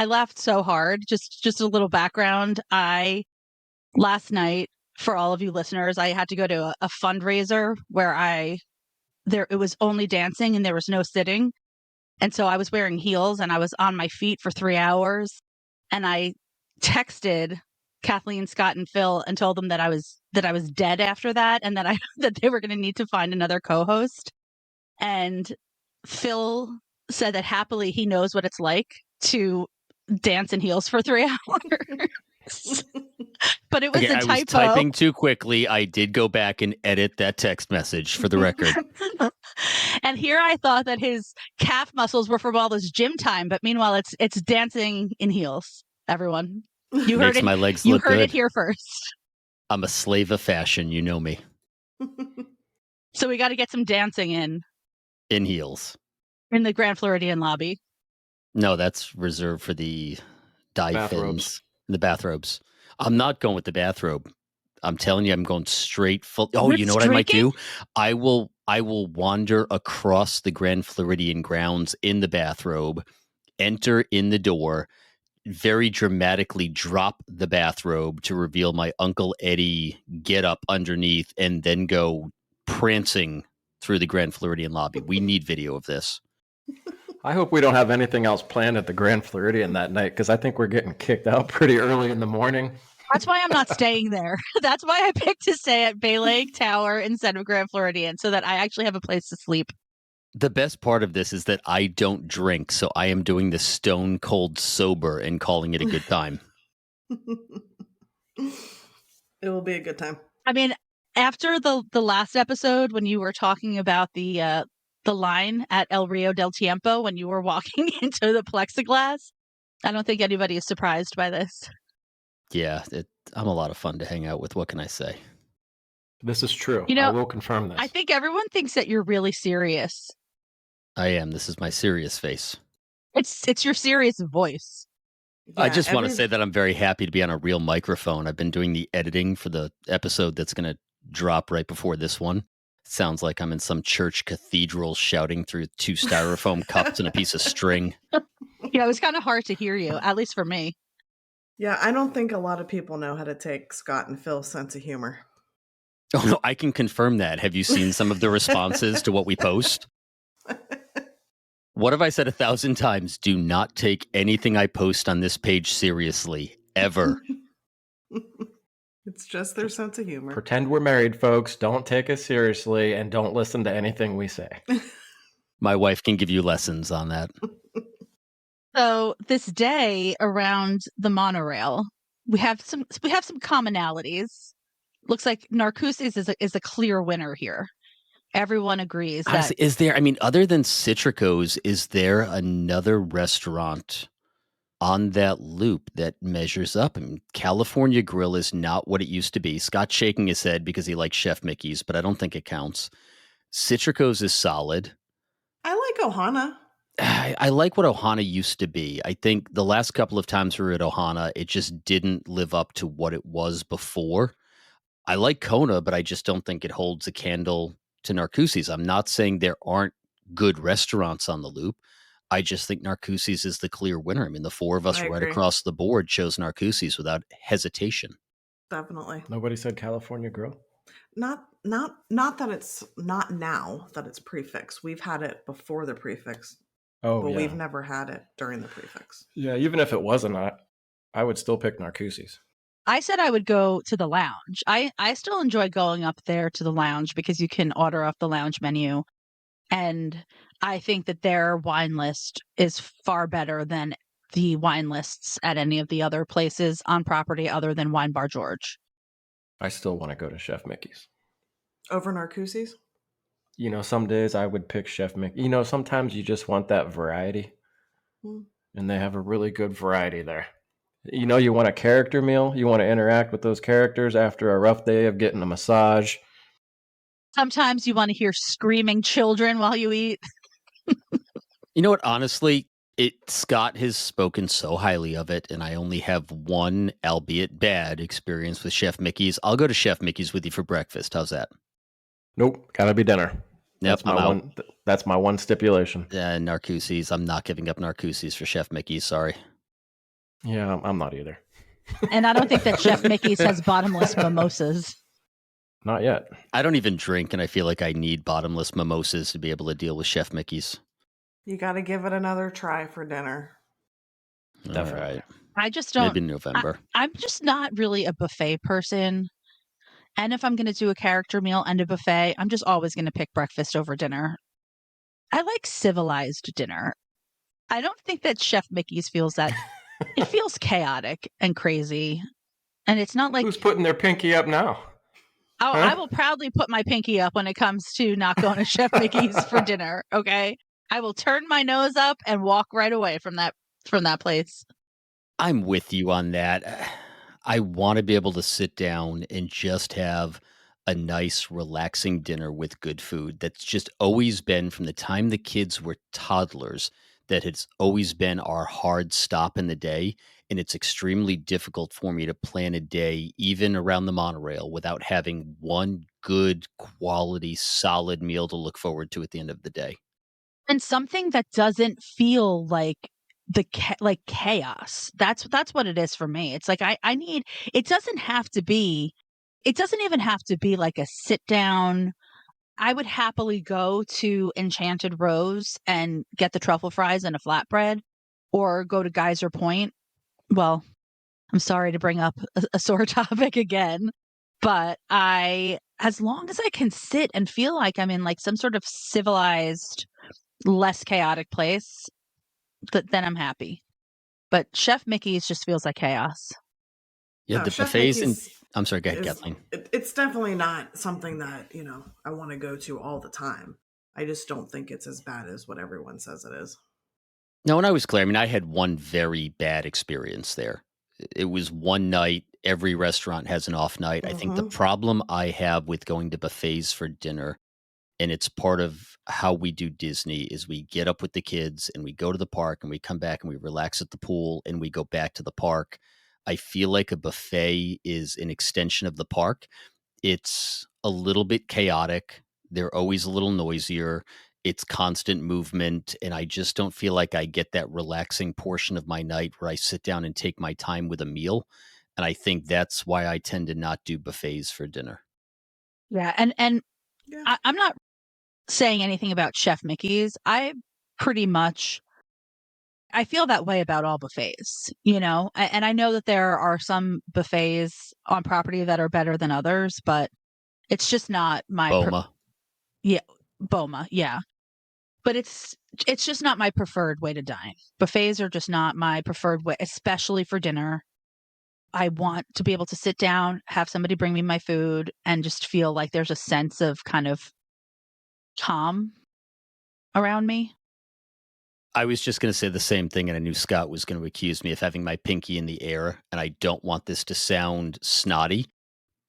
laughed so hard. Just a little background. Last night, for all of you listeners, I had to go to a fundraiser where it was only dancing and there was no sitting. And so I was wearing heels and I was on my feet for 3 hours. And I texted Kathleen, Scott, and Phil and told them that I was dead after that, and that that they were going to need to find another co-host. And Phil said that happily he knows what it's like to dance in heels for 3 hours. But it was Okay, a I typo. was typing too quickly. I did go back and edit that text message for the record. And here I thought that his calf muscles were from all this gym time, but meanwhile it's dancing in heels. Everyone, you heard Makes it. my legs You look heard good. it here first. I'm a slave of fashion. You know me. So we got to get some dancing in In heels. the Grand Floridian lobby. No, that's reserved for the dive Bathrobes. fins, the bathrobes. I'm not going with the bathrobe. I'm telling you, I'm going straight full. Oh, You're you know what I might streaking? do? I will wander across the Grand Floridian grounds in the bathrobe, enter in the door, very dramatically drop the bathrobe to reveal my Uncle Eddie get up underneath, and then go prancing through the Grand Floridian lobby. We need video of this. I hope we don't have anything else planned at the Grand Floridian that night, because I think we're getting kicked out pretty early in the morning. That's why I'm not staying there. That's why I picked to stay at Bay Lake Tower instead of Grand Floridian, so that I actually have a place to sleep. The best part of this is that I don't drink, so I am doing the stone cold sober and calling it a good time. It will be a good time. I mean, after the last episode when you were talking about the line at El Rio del Tiempo when you were walking into the plexiglass, I don't think anybody is surprised by this. Yeah, I'm a lot of fun to hang out with. What can I say? This is true. You know, I will confirm this. I think everyone thinks that you're really serious. I am. This is my serious face. It's your serious voice. I Yeah, just want to say that I'm very happy to be on a real microphone. I've been doing the editing for the episode that's going to drop right before this one. Sounds like I'm in some church cathedral shouting through 2 styrofoam cups and a piece of string. Yeah, it was kind of hard to hear you, at least for me. Yeah, I don't think a lot of people know how to take Scott and Phil's sense of humor. Oh, no, I can confirm that. Have you seen some of the responses to what we post? What have I said 1,000 times? Do not take anything I post on this page seriously, ever. It's just their sense of humor. Pretend we're married, folks. Don't take us seriously, and don't listen to anything we say. My wife can give you lessons on that. So this day around the monorail, we have some commonalities. Looks like Narcoossee's is a clear winner here. Everyone agrees that. Honestly, is there, I mean, other than Citrico's, is there another restaurant on that loop that measures up? I mean, California Grill is not what it used to be. Scott's shaking his head because he likes Chef Mickey's, but I don't think it counts. Citrico's is solid. I like Ohana. I like what Ohana used to be. I think the last couple of times we were at Ohana, it just didn't live up to what it was before. I like Kona, but I just don't think it holds a candle to Narcoossee's. I'm not saying there aren't good restaurants on the loop. I just think Narcoossee's is the clear winner. I mean, the 4 of us I right agree. across the board chose Narcoossee's without hesitation. Definitely. Nobody said California Grill? Not that it's not now that it's prefix. We've had it before the prefix, Oh, but yeah. we've never had it during the prefix. Yeah, even if it wasn't, I would still pick Narcoossee's. I said I would go to the lounge. I still enjoy going up there to the lounge because you can order off the lounge menu. And I think that their wine list is far better than the wine lists at any of the other places on property other than Wine Bar George. I still want to go to Chef Mickey's. Over Narcoossee's? You know, some days I would pick Chef Mickey. You know, sometimes you just want that variety. And they have a really good variety there. You know, you want a character meal. You want to interact with those characters after a rough day of getting a massage. Sometimes you want to hear screaming children while you eat. You know what? Honestly, Scott has spoken so highly of it, and I only have one, albeit bad, experience with Chef Mickey's. I'll go to Chef Mickey's with you for breakfast. How's that? Nope, gotta be dinner. Yep, That's my I'm out. one. That's my one stipulation. Narcoosse's. I'm not giving up Narcoosse's for Chef Mickey's. Sorry. Yeah, I'm not either. And I don't think that Chef Mickey's has bottomless mimosas. Not yet. I don't even drink, and I feel like I need bottomless mimosas to be able to deal with Chef Mickey's. You got to give it another try for dinner. Definitely. All right. I just don't. Maybe in November. I'm just not really a buffet person. And if I'm going to do a character meal and a buffet, I'm just always going to pick breakfast over dinner. I like civilized dinner. I don't think that Chef Mickey's feels that. It feels chaotic and crazy. And it's not like, Who's putting their pinky up now? oh, Huh? I will proudly put my pinky up when it comes to not going to Chef Mickey's for dinner. Okay. I will turn my nose up and walk right away from that place. I'm with you on that. I want to be able to sit down and just have a nice, relaxing dinner with good food. That's just always been from the time the kids were toddlers, that it's always been our hard stop in the day. And it's extremely difficult for me to plan a day, even around the monorail, without having one good, quality, solid meal to look forward to at the end of the day. And something that doesn't feel like like chaos. That's what it is for me. It's like I need, it doesn't have to be, it doesn't even have to be like a sit down. I would happily go to Enchanted Rose and get the truffle fries and a flatbread, or go to Geyser Point. Well, I'm sorry to bring up a sore topic again, but as long as I can sit and feel like I'm in like some sort of civilized, less chaotic place, then I'm happy. But Chef Mickey's just feels like chaos. Yeah, No, the Chef buffets and Mickey's I'm sorry, go ahead, is- Kathleen. it's definitely not something that, I want to go to all the time. I just don't think it's as bad as what everyone says it is. No, and I was clear. I mean, I had one very bad experience there. It was one night. Every restaurant has an off night. I think the Mhm. problem I have with going to buffets for dinner, and it's part of how we do Disney, is we get up with the kids and we go to the park and we come back and we relax at the pool and we go back to the park. I feel like a buffet is an extension of the park. It's a little bit chaotic. They're always a little noisier. It's constant movement. And I just don't feel like I get that relaxing portion of my night where I sit down and take my time with a meal. And I think that's why I tend to not do buffets for dinner. Yeah, and Yeah. I'm not saying anything about Chef Mickey's. I feel that way about all buffets, and I know that there are some buffets on property that are better than others, but it's just not Boma. yeah, Boma, yeah. But it's just not my preferred way to dine. Buffets are just not my preferred way, especially for dinner. I want to be able to sit down, have somebody bring me my food, and just feel like there's a sense of kind of calm around me. I was just going to say the same thing, and I knew Scott was going to accuse me of having my pinky in the air, and I don't want this to sound snotty,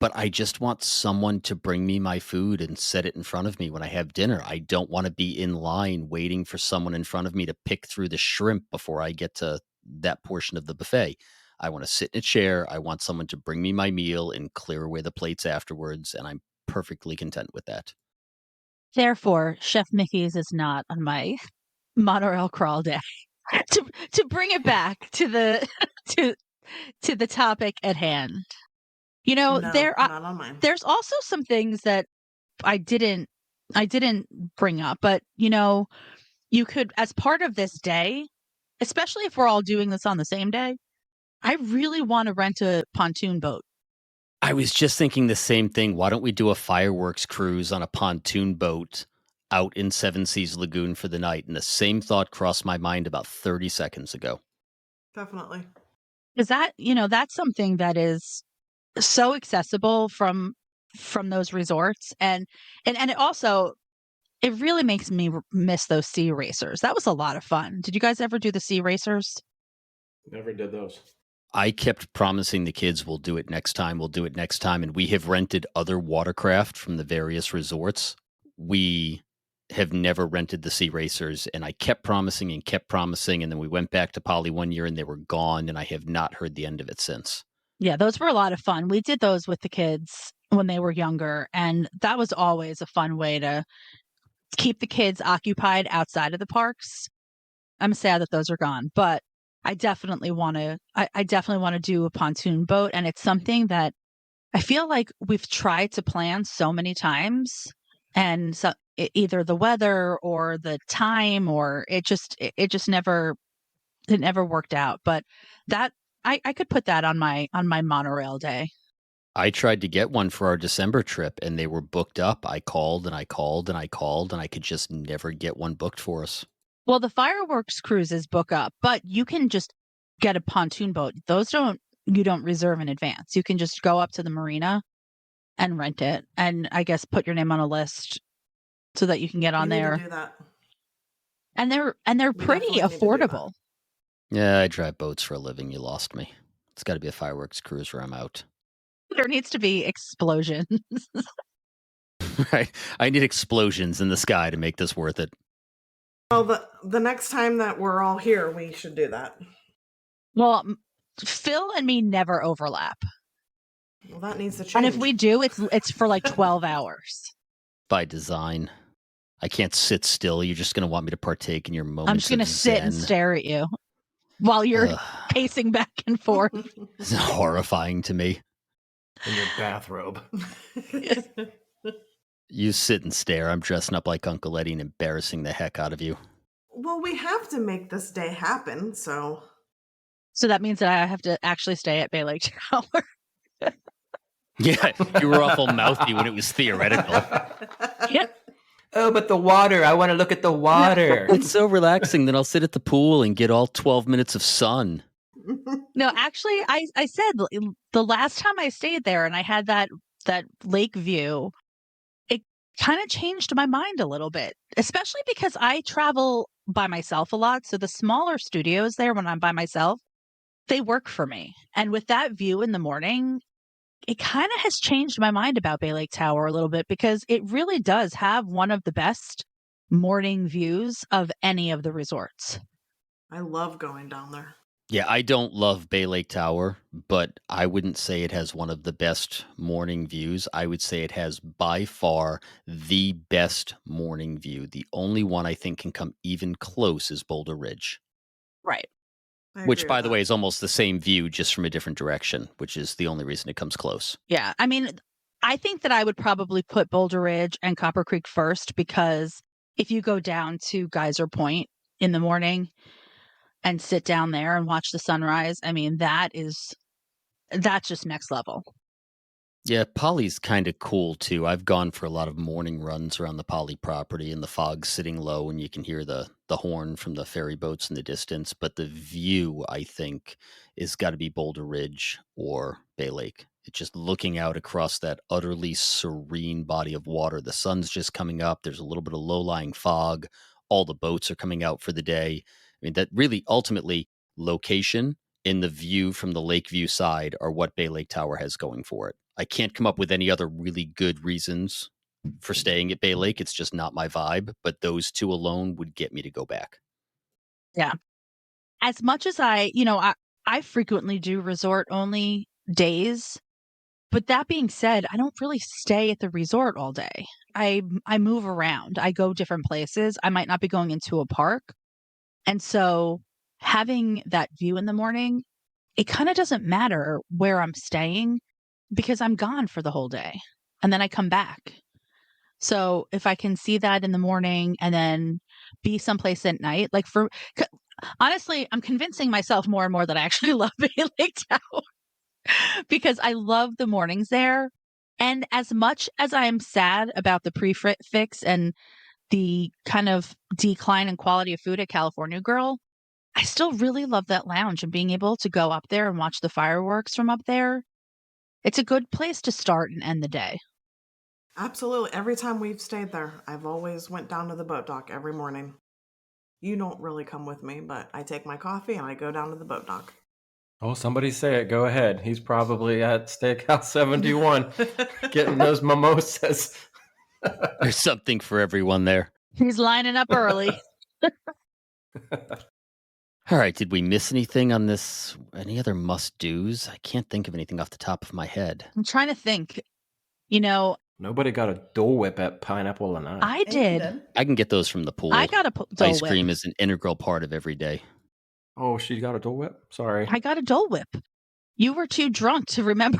but I just want someone to bring me my food and set it in front of me when I have dinner. I don't want to be in line waiting for someone in front of me to pick through the shrimp before I get to that portion of the buffet. I want to sit in a chair. I want someone to bring me my meal and clear away the plates afterwards, and I'm perfectly content with that. Therefore, Chef Mickey's is not on my monorail crawl day. to bring it back to the to the topic at hand. No, There not on mine. there's also some things that I didn't bring up, but you could, as part of this day, especially if we're all doing this on the same day, I really want to rent a pontoon boat. I was just thinking the same thing. Why don't we do a fireworks cruise on a pontoon boat out in Seven Seas Lagoon for the night? And the same thought crossed my mind about 30 seconds ago. Definitely. Because that's something that is so accessible from those resorts, and it also, it really makes me miss those sea racers. That was a lot of fun. Did you guys ever do the sea racers? Never did those. I kept promising the kids we'll do it next time, we'll do it next time. And we have rented other watercraft from the various resorts. We have never rented the sea racers. And I kept promising. And then we went back to Poly one year and they were gone. And I have not heard the end of it since. Yeah, those were a lot of fun. We did those with the kids when they were younger, and that was always a fun way to keep the kids occupied outside of the parks. I'm sad that those are gone, but I definitely want to. I definitely want to do a pontoon boat, and it's something that I feel like we've tried to plan so many times, and so either the weather or the time, or it just never worked out. But that I could put that on my monorail day. I tried to get one for our December trip and they were booked up. I called and I called and I called and I could just never get one booked for us. Well, the fireworks cruises book up, but you can just get a pontoon boat. Those you don't reserve in advance. You can just go up to the marina and rent it, and I guess put your name on a list so that you can get on We need there. to do that. And they're We pretty definitely need to do that. affordable. Yeah, I drive boats for a living. You lost me. It's got to be a fireworks cruise or I'm out. There needs to be explosions. Right. I need explosions in the sky to make this worth it. Well, the next time that we're all here, we should do that. Well, Phil and me never overlap. Well, that needs to change. And if we do, it's for like 12 hours. By design. I can't sit still. You're just going to want me to partake in your moments. I'm just going to sit and stare at you while you're pacing back and forth. It's horrifying to me. In your bathrobe. You sit and stare. I'm dressing up like Uncle Eddie and embarrassing the heck out of you. Well, we have to make this day happen, so. So that means that I have to actually stay at Bay Lake Tower. Yeah, you were awful mouthy when it was theoretical. Yeah. Oh, but the water. I want to look at the water. It's so relaxing. Then I'll sit at the pool and get all 12 minutes of sun. No, actually, I said the last time I stayed there and I had that lake view, it kind of changed my mind a little bit, especially because I travel by myself a lot. So the smaller studios there when I'm by myself, they work for me. And with that view in the morning, it kind of has changed my mind about Bay Lake Tower a little bit because it really does have one of the best morning views of any of the resorts. I love going down there. Yeah, I don't love Bay Lake Tower, but I wouldn't say it has one of the best morning views. I would say it has by far the best morning view. The only one I think can come even close is Boulder Ridge. Right. Which, by the way, is almost the same view, just from a different direction, which is the only reason it comes close. Yeah. I mean, I think that I would probably put Boulder Ridge and Copper Creek first because if you go down to Geyser Point in the morning and sit down there and watch the sunrise, I mean, that's just next level. Yeah, Poly's kind of cool too. I've gone for a lot of morning runs around the Poly property and the fog's sitting low and you can hear the horn from the ferry boats in the distance. But the view, I think, is got to be Boulder Ridge or Bay Lake. It's just looking out across that utterly serene body of water. The sun's just coming up. There's a little bit of low-lying fog. All the boats are coming out for the day. I mean, that really ultimately location and the view from the Lakeview side are what Bay Lake Tower has going for it. I can't come up with any other really good reasons for staying at Bay Lake. It's just not my vibe, but those two alone would get me to go back. Yeah. As much as I frequently do resort only days, but that being said, I don't really stay at the resort all day. I move around. I go different places. I might not be going into a park. And so having that view in the morning, it kind of doesn't matter where I'm staying because I'm gone for the whole day and then I come back. So if I can see that in the morning and then be someplace at night, honestly, I'm convincing myself more and more that I actually love Bay Lake Tower because I love the mornings there. And as much as I am sad about the prefix and the kind of decline in quality of food at California Grill, I still really love that lounge and being able to go up there and watch the fireworks from up there. It's a good place to start and end the day. Absolutely. Every time we've stayed there, I've always went down to the boat dock every morning. You don't really come with me, but I take my coffee and I go down to the boat dock. Oh, somebody say it. Go ahead. He's probably at Steakhouse 71 getting those mimosas. There's something for everyone there. He's lining up early. All right. Did we miss anything on this? Any other must-dos? I can't think of anything off the top of my head. I'm trying to think. Nobody got a Dole Whip at Pineapple and I did. I can get those from the pool. I got a Dole Ice Whip. cream is an integral part of every day. Oh, she got a Dole Whip? Sorry. I got a Dole Whip. You were too drunk to remember.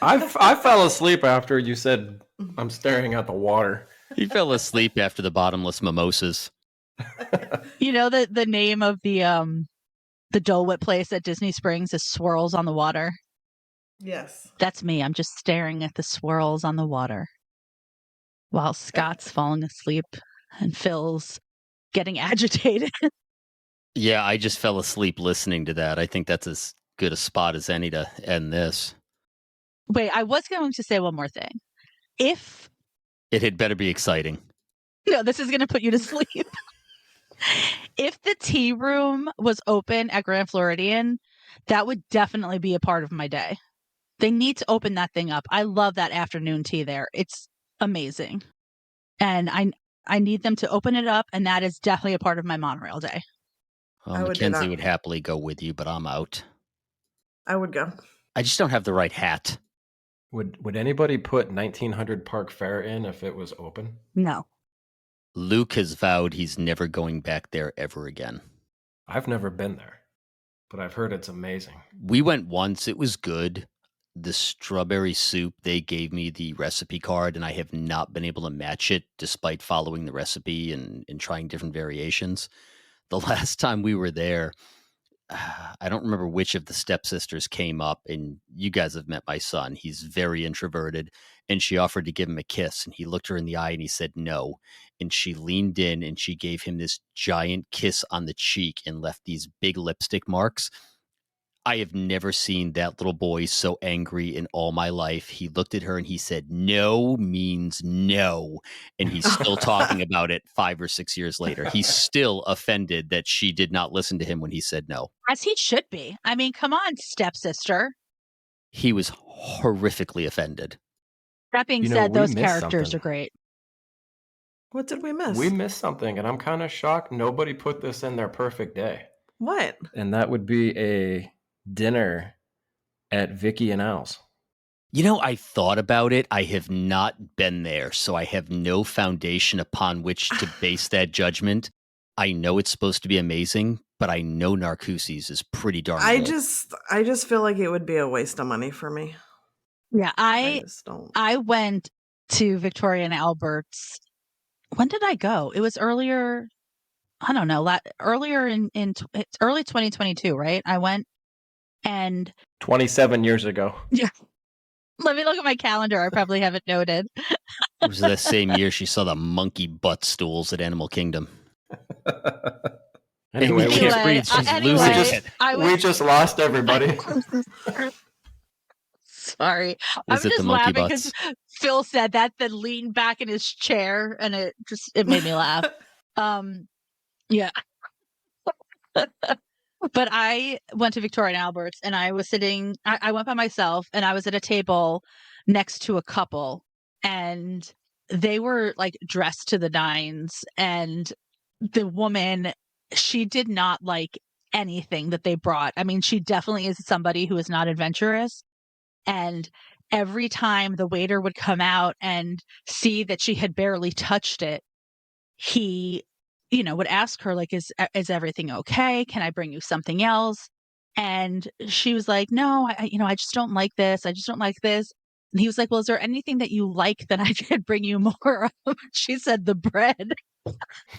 I fell asleep after you said I'm staring at the water. He fell asleep after the bottomless mimosas. You know the name of the Dole Whip place at Disney Springs is Swirls on the Water. Yes. That's me. I'm just staring at the swirls on the water while Scott's falling asleep and Phil's getting agitated. Yeah, I just fell asleep listening to that. I think that's as good a spot as any to end this. Wait, I was going to say one more thing. If It had better be exciting. no, this is going to put you to sleep. If the tea room was open at Grand Floridian, that would definitely be a part of my day. They need to open that thing up. I love that afternoon tea there. It's amazing. And I need them to open it up, and that is definitely a part of my monorail day. I would do Mackenzie that. would happily go with you, but I'm out. I would go. I just don't have the right hat. Would anybody put 1900 Park Fair in if it was open? No. Luke has vowed he's never going back there ever again. I've never been there, but I've heard it's amazing. We went once. It was good. The strawberry soup, they gave me the recipe card, and I have not been able to match it despite following the recipe and trying different variations. The last time we were there, I don't remember which of the stepsisters came up, and you guys have met my son. He's very introverted, and she offered to give him a kiss, and he looked her in the eye and he said no. And she leaned in and she gave him this giant kiss on the cheek and left these big lipstick marks. I have never seen that little boy so angry in all my life. He looked at her and he said, no means no. And he's still talking about it 5 or 6 years later. He's still offended that she did not listen to him when he said no. As he should be. I mean, come on, stepsister. He was horrifically offended. That being You know, said, we those missed characters something. are great. What did we miss? We missed something, and I'm kind of shocked nobody put this in their perfect day. What? And that would be a dinner at Vicky and Al's. You know, I thought about it. I have not been there, so I have no foundation upon which to base that judgment. I know it's supposed to be amazing, but I know Narcoossee's is pretty darn I good. just feel like it would be a waste of money for me. Yeah, I just don't. I went to Victoria and Albert's. When did I go? It was earlier. I don't know. Earlier it's early 2022, right? I went and 27 years ago. yeah. Let me look at my calendar. I probably haven't noted. It was the same year she saw the monkey butt stools at Animal Kingdom. Anyway, we can't Anyway, breathe. She's anyway, losing just- it. we just lost everybody. Sorry. I'm Is it just the monkey laughing because butts? Phil said that, then leaned back in his chair, and it made me laugh. Yeah. But I went to Victoria and Albert's, and I was sitting, I went by myself, and I was at a table next to a couple, and they were like dressed to the nines, and the woman, she did not like anything that they brought. I mean, she definitely is somebody who is not adventurous. And every time the waiter would come out and see that she had barely touched it, he, would ask her, like, is everything okay? Can I bring you something else? And she was like, no, I just don't like this. I just don't like this. And he was like, well, is there anything that you like that I could bring you more of? She said, the bread.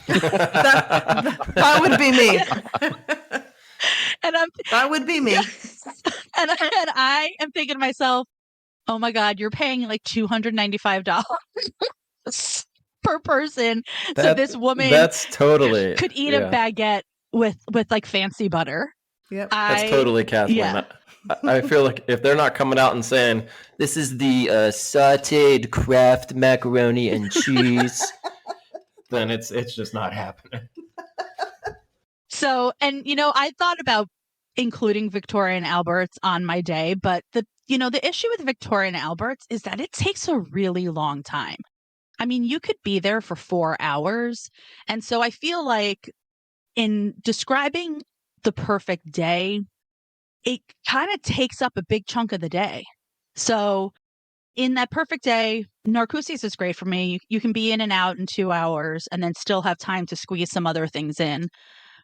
That would be me. And That would be me. and I am thinking to myself, oh my God, you're paying like $295 per person. So this woman that's totally could eat a baguette with like fancy butter. Yep. That's totally Kathleen. yeah. I feel like if they're not coming out and saying this is the sautéed Kraft macaroni and cheese, then it's just not happening. So, and I thought about including Victoria and Albert's on my day, but the issue with Victoria and Albert's is that it takes a really long time. I mean, you could be there for 4 hours. And so I feel like in describing the perfect day, it kind of takes up a big chunk of the day. So in that perfect day, Narcoossee's is great for me. You can be in and out in 2 hours and then still have time to squeeze some other things in.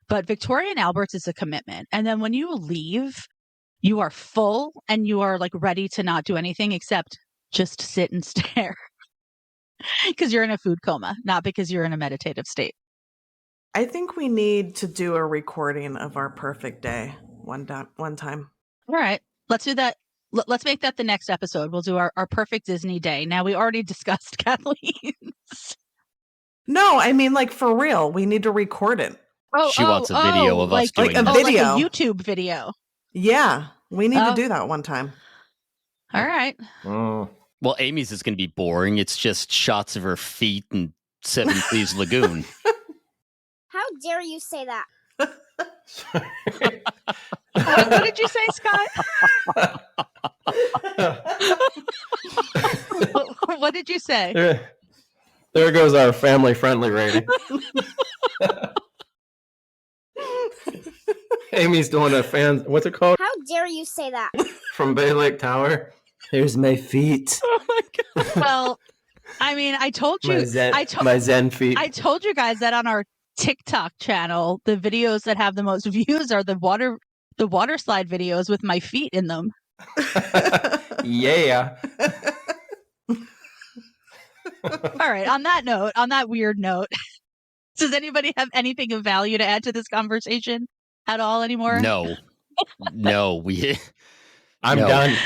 But Victoria and Albert's is a commitment. And then when you leave, you are full and you are like ready to not do anything except just sit and stare because you're in a food coma, not because you're in a meditative state. I think we need to do a recording of our perfect day one time. All right, let's do that. Let's make that the next episode. We'll do our perfect Disney day. Now, we already discussed Kathleen's. No, I mean, like, for real. We need to record it. She wants a video of us doing like a that. video. Like a YouTube video. Yeah, we need to do that one time. All right. Oh. Well, Amy's is going to be boring. It's just shots of her feet and Seven Thieves Lagoon. How dare you say that? What did you say, Scott? What did you say? There goes our family-friendly rating. Amy's doing a fan. What's it called? How dare you say that? From Bay Lake Tower. Here's my feet. Oh my God. Well, I mean, I told you. My Zen feet. I told you guys that on our TikTok channel, the videos that have the most views are the water slide videos with my feet in them. Yeah. All right. On that weird note, does anybody have anything of value to add to this conversation at all anymore? No. I'm No. done.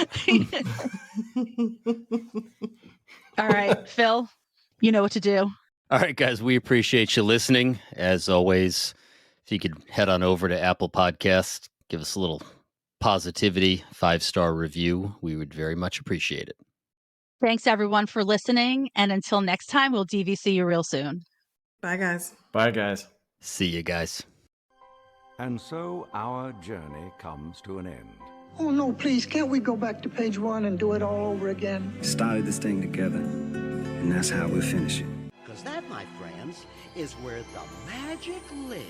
All right, Phil, you know what to do. All right, guys, we appreciate you listening. As always, if you could head on over to Apple Podcasts, give us a little positivity, 5-star review. We would very much appreciate it. Thanks, everyone, for listening. And until next time, we'll DVC you real soon. Bye, guys. Bye, guys. See you guys. And so our journey comes to an end. Oh, no, please, can't we go back to page 1 and do it all over again? Started this thing together, and that's how we'll finish it. Because that, my friends, is where the magic lives.